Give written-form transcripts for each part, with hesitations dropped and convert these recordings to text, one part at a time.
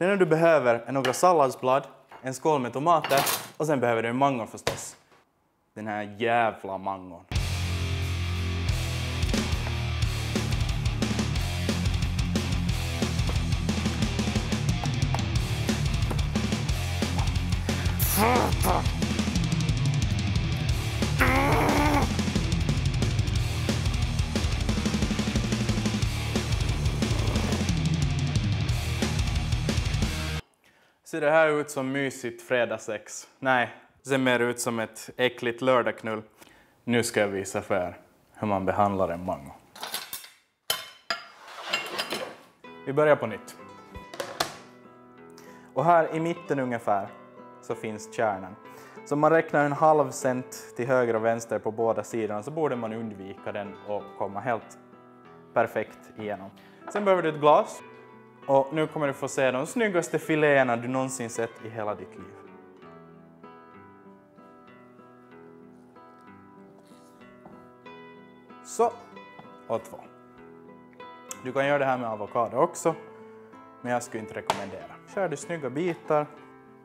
Det enda du behöver är några salladsblad, en skål med tomater och sen behöver du en mango förstås. Den här jävla mangon. Ser det här ut som mysigt fredagssex? Nej, det ser mer ut som ett äckligt lördagknull. Nu ska jag visa för er hur man behandlar en mango. Vi börjar på nytt. Och här i mitten ungefär så finns kärnan. Så om man räknar en halv cent till höger och vänster på båda sidorna så borde man undvika den och komma helt perfekt igenom. Sen behöver du ett glas. Och nu kommer du få se de snyggaste filéerna du någonsin sett i hela ditt liv. Så, och 2. Du kan göra det här med avokado också, men jag skulle inte rekommendera. Kör du snygga bitar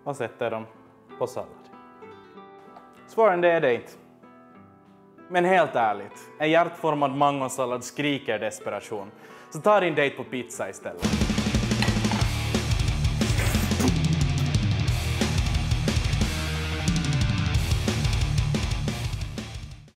och sätter dem på sallad. Svårare än det är det inte. Men helt ärligt, en hjärtformad mangosallad skriker desperation. Så ta din dejt på pizza istället.